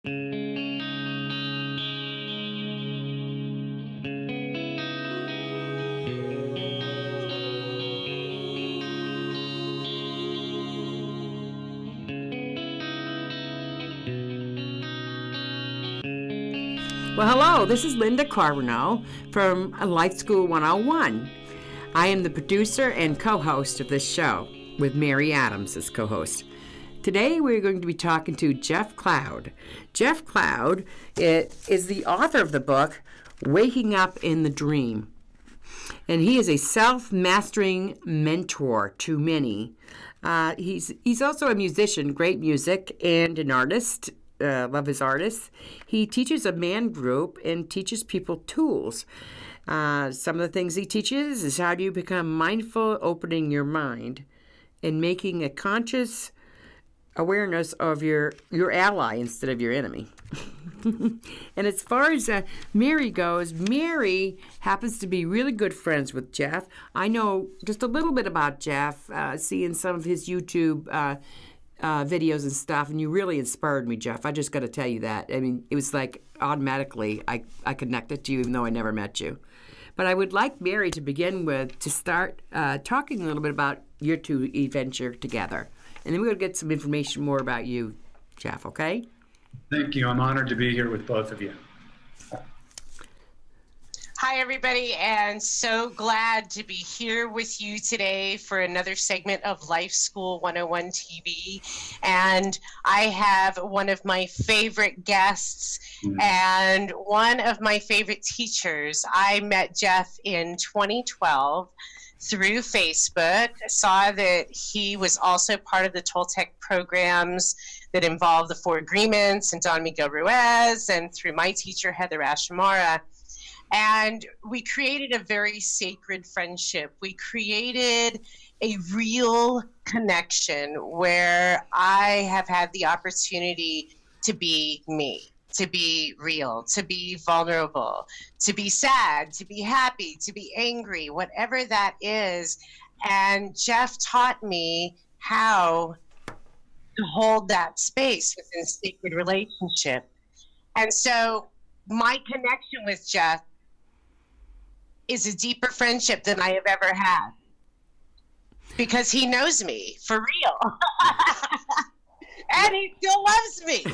Well, hello, this is Linda Carbonell from Life School 101. I am the producer and co-host of this show, with Mary Adams as co-host. Today we're going to be talking to Jeff Cloud. Jeff Cloud is the author of the book, Waking Up in the Dream. And he is a self-mastering mentor to many. He's also a musician, great music, and an artist. Love his artists. He teaches a man group and teaches people tools. Some of the things he teaches is how do you become mindful, opening your mind, and making a conscious awareness of your ally instead of your enemy. And as far as Mary goes, Mary happens to be really good friends with Jeff. I know just a little bit about Jeff, seeing some of his YouTube videos and stuff, and you really inspired me, Jeff. I just got to tell you that. I mean, it was like automatically I connected to you even though I never met you. But I would like Mary to begin with to start talking a little bit about your two adventure together. And then we're going to get some information more about you, Jeff, okay? Thank you. I'm honored to be here with both of you. Hi, everybody, and so glad to be here with you today for another segment of Life School 101 TV. And I have one of my favorite guests and one of my favorite teachers. I met Jeff in 2012 through Facebook. I saw that he was also part of the Toltec programs that involved the Four Agreements and Don Miguel Ruiz, and through my teacher, Heather Ashamara. And we created a very sacred friendship. We created a real connection where I have had the opportunity to be me, to be real, to be vulnerable, to be sad, to be happy, to be angry, whatever that is. And Jeff taught me how to hold that space within a sacred relationship. And so my connection with Jeff is a deeper friendship than I have ever had, because he knows me for real. And he still loves me.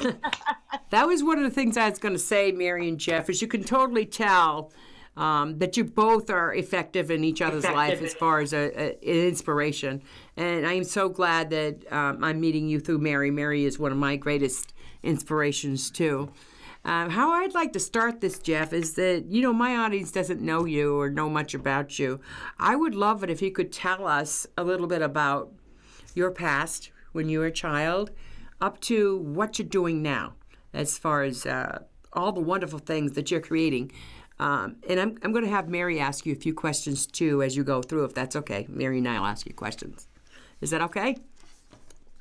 That was one of the things I was going to say, Mary and Jeff, is you can totally tell that you both are effective in each other's life as far as an inspiration. And I am so glad that I'm meeting you through Mary. Mary is one of my greatest inspirations, too. How I'd like to start this, Jeff, is that, you know, my audience doesn't know you or know much about you. I would love it if you could tell us a little bit about your past when you were a child up to what you're doing now as far as all the wonderful things that you're creating. And I'm going to have Mary ask you a few questions, too, as you go through, if that's okay. Mary and I will ask you questions. Is that okay?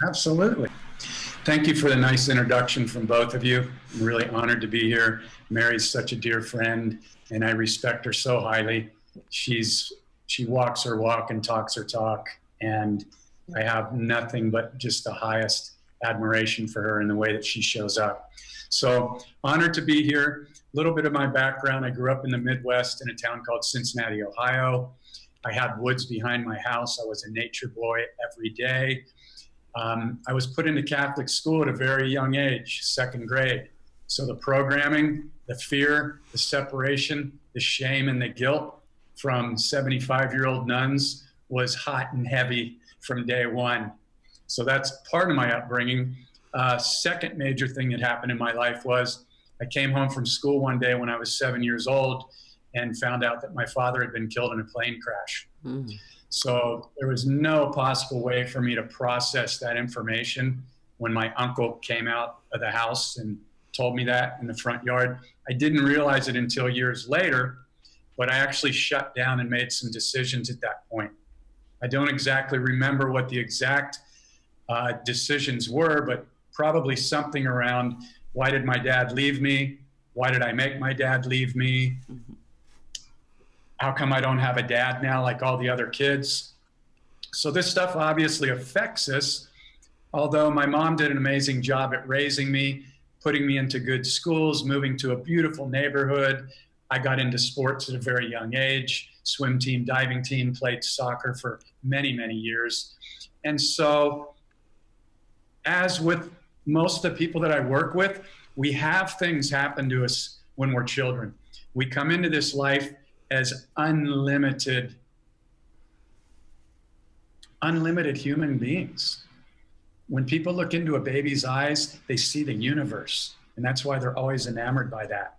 Absolutely. Thank you for the nice introduction from both of you. I'm really honored to be here. Mary's such a dear friend, and I respect her so highly. She walks her walk and talks her talk, and I have nothing but just the highest admiration for her in the way that she shows up. So honored to be here. A little bit of my background. I grew up in the Midwest in a town called Cincinnati, Ohio. I had woods behind my house. I was a nature boy every day. I was put into Catholic school at a very young age, second grade. So the programming, the fear, the separation, the shame, and the guilt from 75-year-old nuns was hot and heavy from day one. So that's part of my upbringing. Second major thing that happened in my life was I came home from school one day when I was 7 years old and found out that my father had been killed in a plane crash. So there was no possible way for me to process that information when my uncle came out of the house and told me that in the front yard. I didn't realize it until years later, but I actually shut down and made some decisions at that point. I don't exactly remember what the exact decisions were, but probably something around, why did my dad leave me? Why did I make my dad leave me? How come I don't have a dad now like all the other kids? So this stuff obviously affects us, although my mom did an amazing job at raising me, putting me into good schools, moving to a beautiful neighborhood. I got into sports at a very young age, swim team, diving team, played soccer for many, many years. And so, as with most of the people that I work with, we have things happen to us when we're children. We come into this life as unlimited human beings. When people look into a baby's eyes, they see the universe. And that's why they're always enamored by that.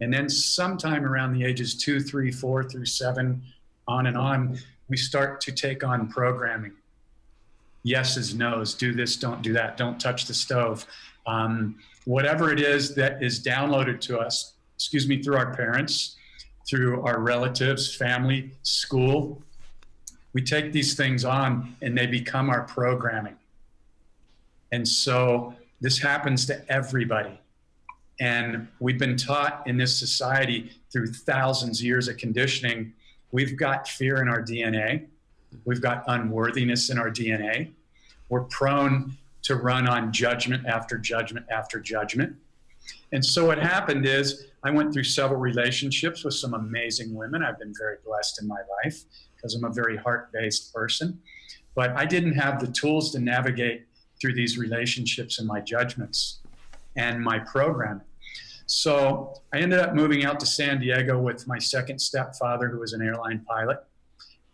And then sometime around the ages 2, 3, 4 through 7, on and on, we start to take on programming. Yeses, nos, do this, don't do that, don't touch the stove. Whatever it is that is downloaded to us, through our parents, through our relatives, family, school, we take these things on and they become our programming. And so this happens to everybody. And we've been taught in this society through thousands of years of conditioning, we've got fear in our DNA. We've got unworthiness in our DNA. We're prone to run on judgment after judgment after judgment. And so what happened is I went through several relationships with some amazing women. I've been very blessed in my life because I'm a very heart-based person. But I didn't have the tools to navigate through these relationships and my judgments and my programming. So I ended up moving out to San Diego with my second stepfather, who was an airline pilot.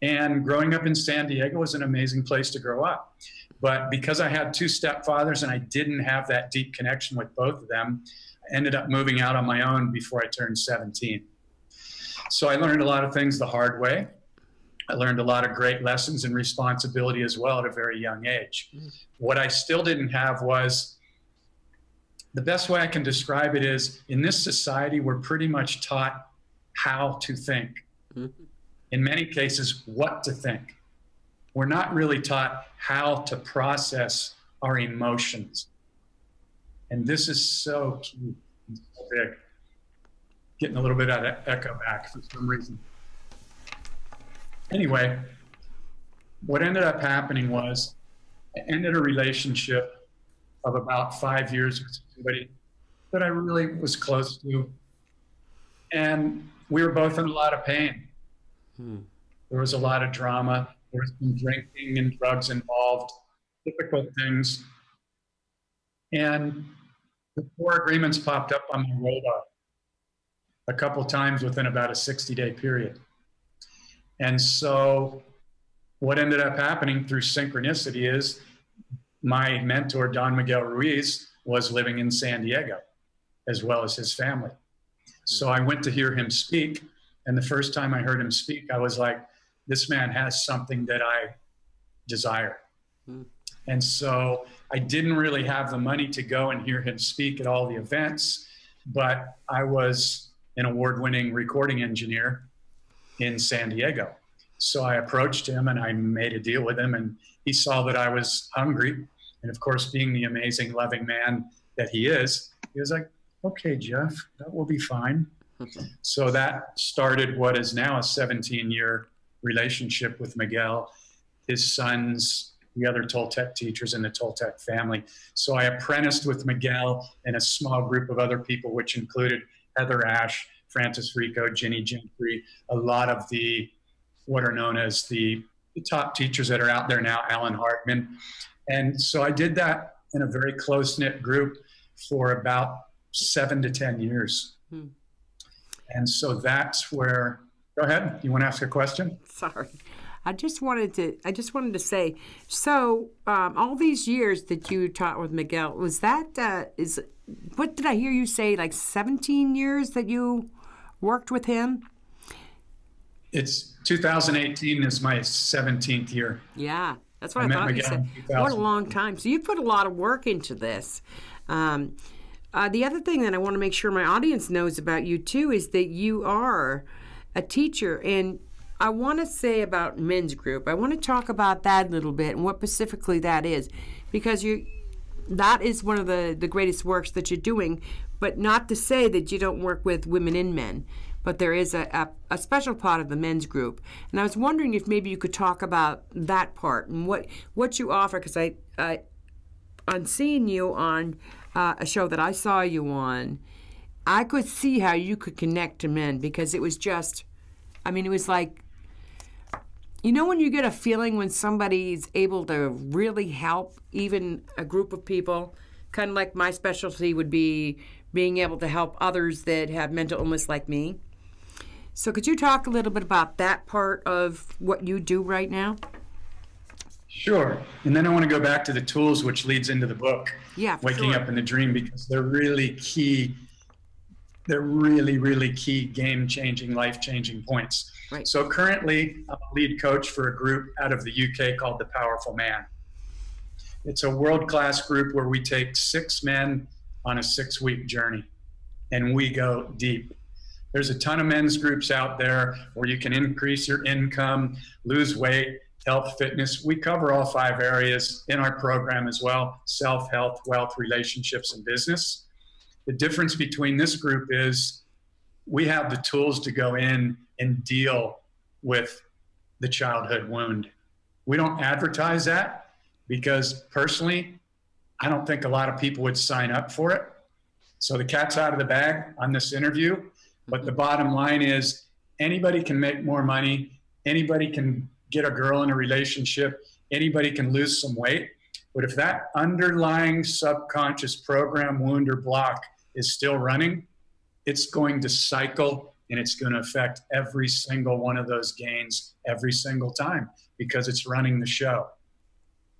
And growing up in San Diego was an amazing place to grow up. But because I had two stepfathers and I didn't have that deep connection with both of them, I ended up moving out on my own before I turned 17. So I learned a lot of things the hard way. I learned a lot of great lessons and responsibility as well at a very young age. What I still didn't have was, the best way I can describe it is, in this society, we're pretty much taught how to think. In many cases, what to think. We're not really taught how to process our emotions. And this is so key and so big. Getting a little bit of echo back for some reason. Anyway, what ended up happening was I ended a relationship of about 5 years with somebody that I really was close to. And we were both in a lot of pain. There was a lot of drama. There was some drinking and drugs involved, typical things. And the 4 agreements popped up on my radar a couple times within about a 60-day period. And so what ended up happening through synchronicity is my mentor, Don Miguel Ruiz, was living in San Diego, as well as his family. So I went to hear him speak. And the first time I heard him speak, I was like, this man has something that I desire. And so I didn't really have the money to go and hear him speak at all the events, but I was an award-winning recording engineer in San Diego. So I approached him and I made a deal with him, and he saw that I was hungry. And of course, being the amazing, loving man that he is, he was like, okay, Jeff, that will be fine. So that started what is now a 17-year relationship with Miguel, his sons, the other Toltec teachers in the Toltec family. So I apprenticed with Miguel and a small group of other people, which included Heather Ash, Francis Rico, Ginny Gentry, a lot of the, what are known as the top teachers that are out there now, Alan Hartman. And so I did that in a very close-knit group for about 7 to 10 years. And so that's where, go ahead, you want to ask a question? Sorry. I just wanted to say, so all these years that you taught with Miguel, was that, what did I hear you say, like 17 years that you worked with him? It's 2018 is my 17th year. Yeah, that's what I thought you said. What a long time. So you put a lot of work into this. The other thing that I want to make sure my audience knows about you too is that you are a teacher, and I want to say about men's group. I want to talk about that a little bit and what specifically that is, because that is one of the greatest works that you're doing, but not to say that you don't work with women and men, but there is a special part of the men's group. And I was wondering if maybe you could talk about that part and what you offer, because I'm seeing you on a show that I saw you on, I could see how you could connect to men because it was just, I mean, it was like, you know, when you get a feeling when somebody's able to really help even a group of people, kind of like my specialty would be being able to help others that have mental illness like me. So could you talk a little bit about that part of what you do right now? Sure. And then I want to go back to the tools, which leads into the book, Yeah, Waking Up in the Dream, because they're really key. They're really, really key game-changing, life-changing points. Right. So currently, I'm a lead coach for a group out of the UK called The Powerful Man. It's a world-class group where we take 6 men on a 6-week journey, and we go deep. There's a ton of men's groups out there where you can increase your income, lose weight, health, fitness. We cover all 5 areas in our program as well: self, health, wealth, relationships, and business. The difference between this group is we have the tools to go in and deal with the childhood wound. We don't advertise that because personally, I don't think a lot of people would sign up for it. So the cat's out of the bag on this interview. But the bottom line is anybody can make more money. Anybody can get a girl in a relationship. Anybody can lose some weight. But if that underlying subconscious program, wound, or block is still running, it's going to cycle and it's going to affect every single one of those gains every single time because it's running the show.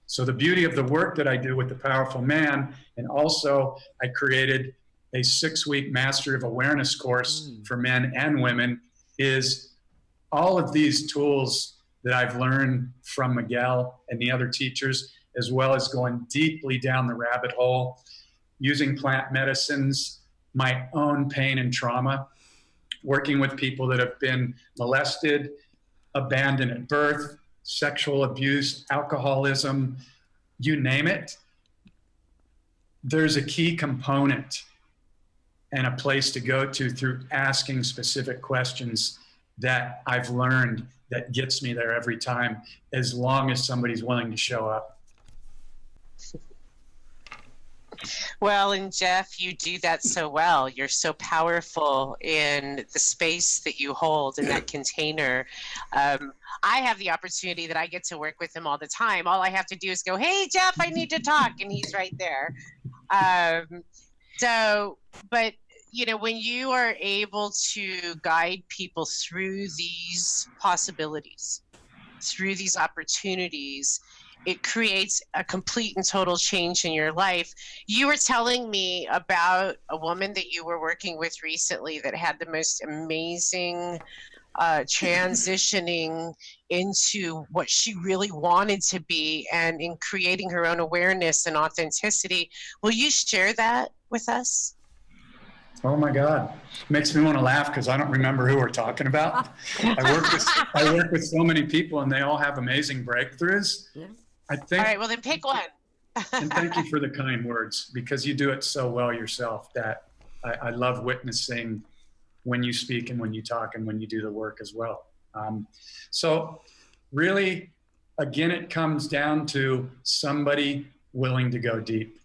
So the beauty of the work that I do with the Powerful Man, and also I created a 6-week Mastery of Awareness course for men and women, is all of these tools that I've learned from Miguel and the other teachers, as well as going deeply down the rabbit hole, using plant medicines, my own pain and trauma, working with people that have been molested, abandoned at birth, sexual abuse, alcoholism, you name it. There's a key component and a place to go to through asking specific questions that I've learned that gets me there every time, as long as somebody's willing to show up. Well, and Jeff, you do that so well. You're so powerful in the space that you hold in that container. I have the opportunity that I get to work with him all the time. All I have to do is go, "Hey, Jeff, I need to talk," and he's right there. But you know, when you are able to guide people through these possibilities, through these opportunities, it creates a complete and total change in your life. You were telling me about a woman that you were working with recently that had the most amazing transitioning into what she really wanted to be and in creating her own awareness and authenticity. Will you share that with us? Oh my God. Makes me want to laugh because I don't remember who we're talking about. I work with so many people and they all have amazing breakthroughs. Yeah. I think. All right, well then pick one. And thank you for the kind words, because you do it so well yourself that I love witnessing when you speak and when you talk and when you do the work as well. So really, again, it comes down to somebody willing to go deep.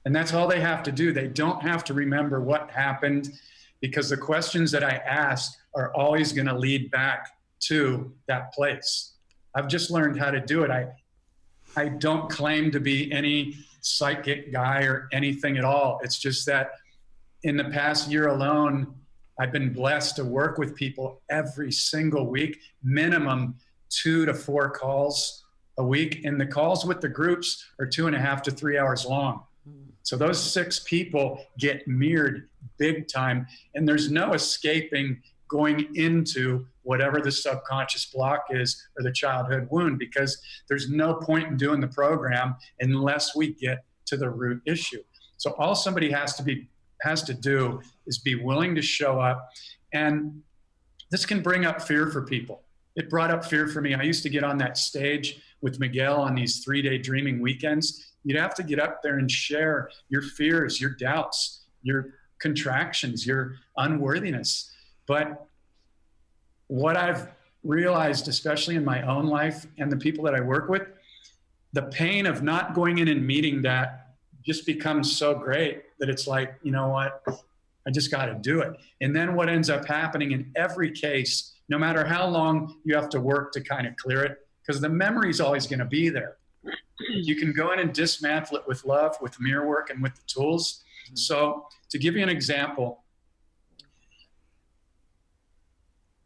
And that's all they have to do. They don't have to remember what happened, because the questions that I ask are always going to lead back to that place. I've just learned how to do it. I don't claim to be any psychic guy or anything at all. It's just that in the past year alone, I've been blessed to work with people every single week, minimum 2 to 4 calls a week. And the calls with the groups are 2.5 to 3 hours long. So those 6 people get mirrored big time, and there's no escaping going into whatever the subconscious block is or the childhood wound, because there's no point in doing the program unless we get to the root issue. So all somebody has to do is be willing to show up. And this can bring up fear for people. It brought up fear for me. I used to get on that stage with Miguel on these 3-day dreaming weekends. You'd have to get up there and share your fears, your doubts, your contractions, your unworthiness. But what I've realized, especially in my own life and the people that I work with, the pain of not going in and meeting that just becomes so great that it's like, you know what, I just got to do it. And then what ends up happening in every case, no matter how long you have to work to kind of clear it, because the memory is always going to be there. You can go in and dismantle it with love, with mirror work, and with the tools. So to give you an example,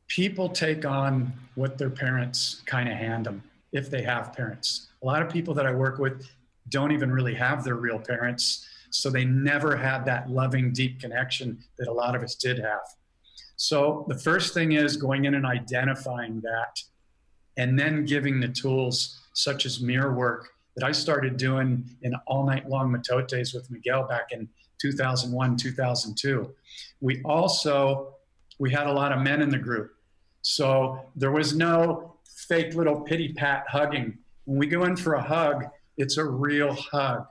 people take on what their parents kind of hand them, if they have parents. A lot of people that I work with don't even really have their real parents, so they never had that loving, deep connection that a lot of us did have. So the first thing is going in and identifying that, and then giving the tools such as mirror work that I started doing in all night long matotes with Miguel back in 2001, 2002. We had a lot of men in the group. So there was no fake little pity pat hugging. When we go in for a hug, it's a real hug.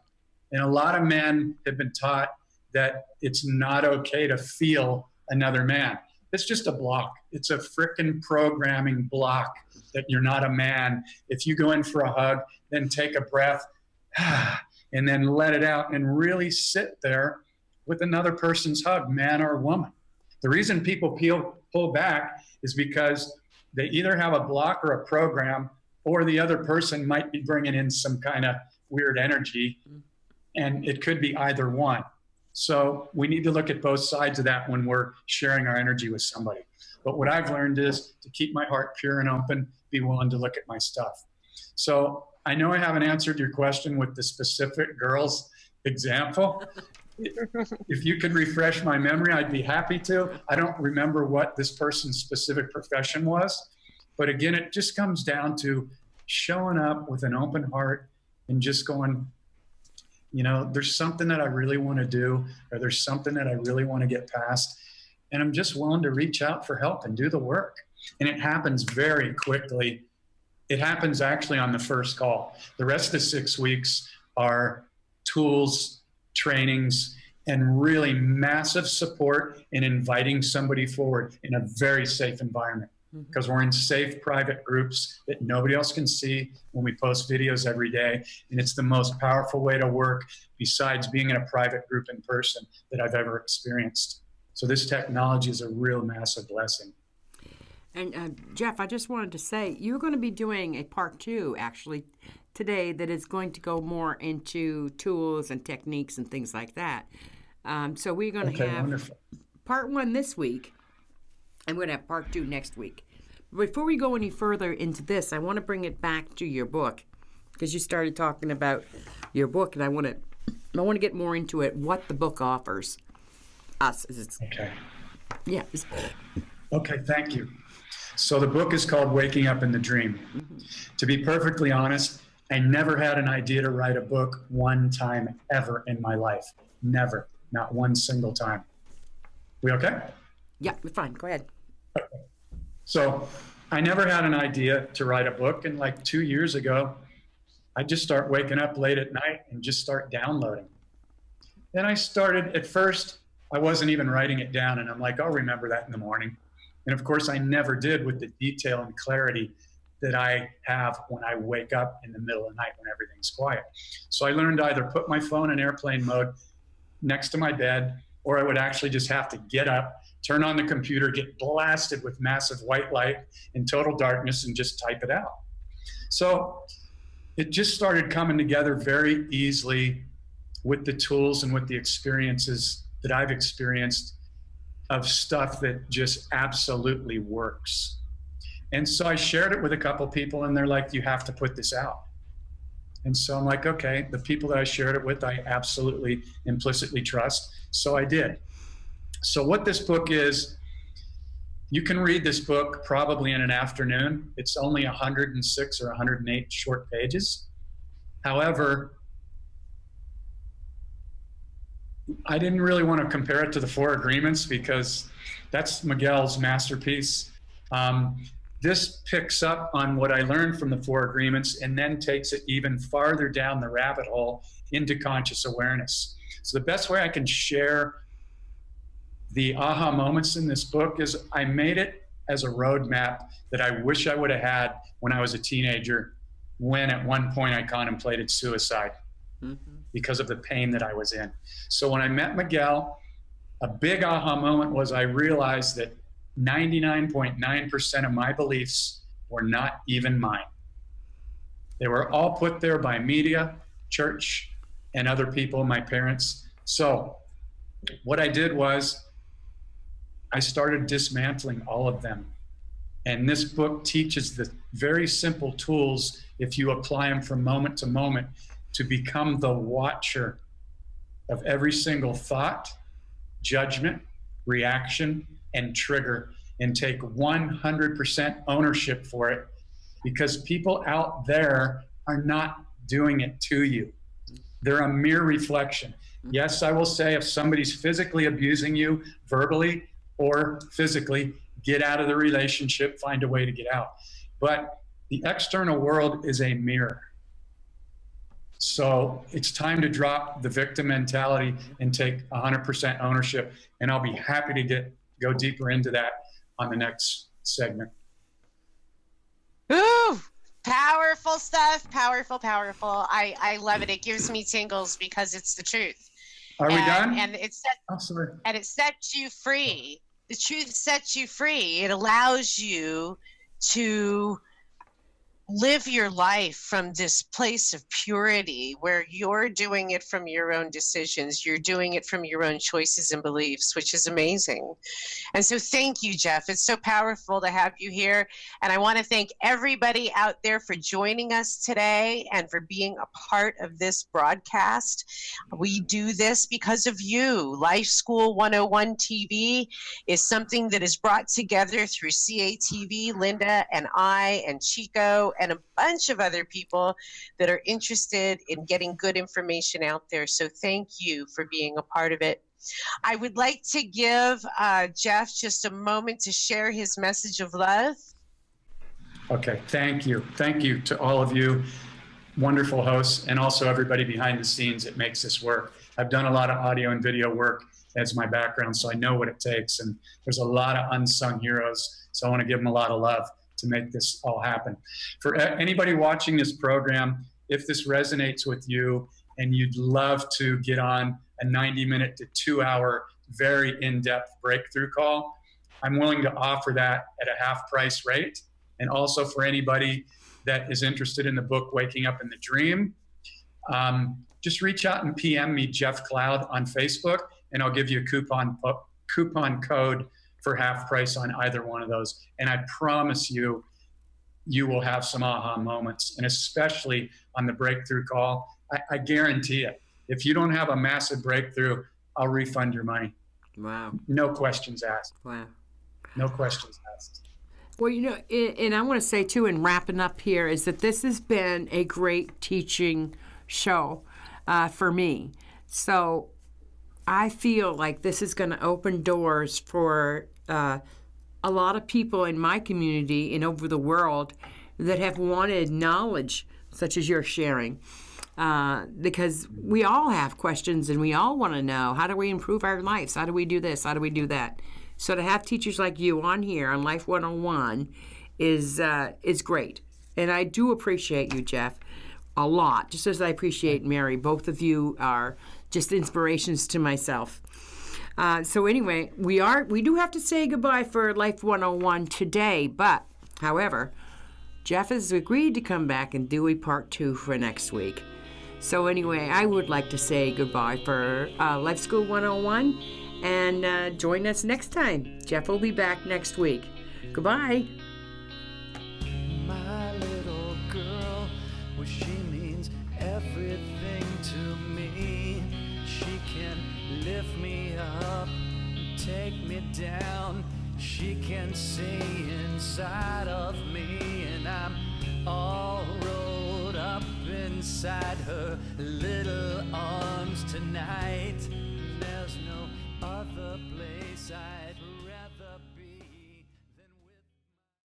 And a lot of men have been taught that it's not okay to feel another man. It's just a block. It's a frickin' programming block that you're not a man. If you go in for a hug, then take a breath and then let it out and really sit there with another person's hug, man or woman. The reason people pull back is because they either have a block or a program, or the other person might be bringing in some kind of weird energy, and it could be either one. So we need to look at both sides of that when we're sharing our energy with somebody. But what I've learned is to keep my heart pure and open, be willing to look at my stuff. So I know I haven't answered your question with the specific girls example. If you could refresh my memory, I'd be happy to. I don't remember what this person's specific profession was. But again, it just comes down to showing up with an open heart and just going, you know, there's something that I really want to do, or there's something that I really want to get past. And I'm just willing to reach out for help and do the work. And it happens very quickly. It happens actually on the first call. The rest of the 6 weeks are tools, trainings, and really massive support in inviting somebody forward in a very safe environment. Because we're in safe private groups that nobody else can see when we post videos every day. And it's the most powerful way to work besides being in a private group in person that I've ever experienced. So this technology is a real massive blessing. And Jeff, I just wanted to say, you're going to be doing a part 2 actually today that is going to go more into tools and techniques and things like that. So we're going to have wonderful. Part 1 this week. I'm going to have part 2 next week. Before we go any further into this, I want to bring it back to your book, because you started talking about your book, and I want to get more into it. What the book offers us. Okay. Yeah. Okay. Thank you. So the book is called Waking Up in the Dream. Mm-hmm. To be perfectly honest, I never had an idea to write a book one time ever in my life. Never. Not one single time. We okay? Yeah, we're fine. Go ahead. Okay. So I never had an idea to write a book. And like 2 years ago, I just start waking up late at night and just start downloading. Then I started, at first, I wasn't even writing it down. And I'm like, I'll remember that in the morning. And of course, I never did with the detail and clarity that I have when I wake up in the middle of the night when everything's quiet. So I learned to either put my phone in airplane mode next to my bed, or I would actually just have to get up, turn on the computer, get blasted with massive white light in total darkness, and just type it out. So it just started coming together very easily with the tools and with the experiences that I've experienced of stuff that just absolutely works. And so I shared it with a couple people, and they're like, you have to put this out. And so I'm like, okay, the people that I shared it with, I absolutely implicitly trust. So I did. So what this book is, you can read this book probably in an afternoon. It's only 106 or 108 short pages. However, I didn't really want to compare it to the 4 Agreements because that's Miguel's masterpiece. This picks up on what I learned from the 4 Agreements and then takes it even farther down the rabbit hole into conscious awareness. So the best way I can share the aha moments in this book is I made it as a roadmap that I wish I would have had when I was a teenager, when at one point I contemplated suicide. Mm-hmm. because of the pain that I was in. So when I met Miguel, a big aha moment was I realized that 99.9% of my beliefs were not even mine. They were all put there by media, church, and other people, my parents. So what I did was I started dismantling all of them. And this book teaches the very simple tools, if you apply them from moment to moment, to become the watcher of every single thought, judgment, reaction, and trigger, and take 100% ownership for it, because people out there are not doing it to you. They're a mere reflection. Yes, I will say, if somebody's physically abusing you verbally or physically, get out of the relationship, find a way to get out. But the external world is a mirror. So it's time to drop the victim mentality and take 100% ownership. And I'll be happy to go deeper into that on the next segment. Ooh, powerful stuff. Powerful. I love it. It gives me tingles because it's the truth. Are we done? And it sets you free. The truth sets you free. It allows you to live your life from this place of purity where you're doing it from your own decisions. You're doing it from your own choices and beliefs, which is amazing. And so thank you, Jeff. It's so powerful to have you here. And I want to thank everybody out there for joining us today and for being a part of this broadcast. We do this because of you. Life School 101 TV is something that is brought together through CATV, Linda and I and Chico and a bunch of other people that are interested in getting good information out there. So thank you for being a part of it. I would like to give Jeff just a moment to share his message of love. Okay, thank you. Thank you to all of you wonderful hosts, and also everybody behind the scenes that makes this work. I've done a lot of audio and video work as my background, so I know what it takes, and there's a lot of unsung heroes, so I want to give them a lot of love to make this all happen. For anybody watching this program, if this resonates with you and you'd love to get on a 90-minute to 2-hour, very in-depth breakthrough call, I'm willing to offer that at a half-price rate. And also for anybody that is interested in the book, Waking Up in the Dream, just reach out and PM me, Jeff Cloud, on Facebook, and I'll give you a coupon code for half price on either one of those. And I promise you, you will have some aha moments, and especially on the breakthrough call. I guarantee it. If you don't have a massive breakthrough, I'll refund your money. Wow. No questions asked. Wow. No questions asked. Well, you know, and I want to say, too, in wrapping up here, is that this has been a great teaching show for me. So I feel like this is going to open doors for a lot of people in my community and over the world that have wanted knowledge such as you're sharing. Because we all have questions and we all want to know, how do we improve our lives? How do we do this? How do we do that? So to have teachers like you on here on Life 101 is great. And I do appreciate you, Jeff, a lot, just as I appreciate Mary. Both of you are just inspirations to myself. So anyway, we do have to say goodbye for Life 101 today, but however, Jeff has agreed to come back and do a part 2 for next week. So anyway, I would like to say goodbye for Life School 101 and join us next time. Jeff will be back next week. Goodbye. My little girl, well, she means everything to me. She can lift me up, take me down. She can see inside of me, and I'm all rolled up inside her little arms tonight. There's no other place I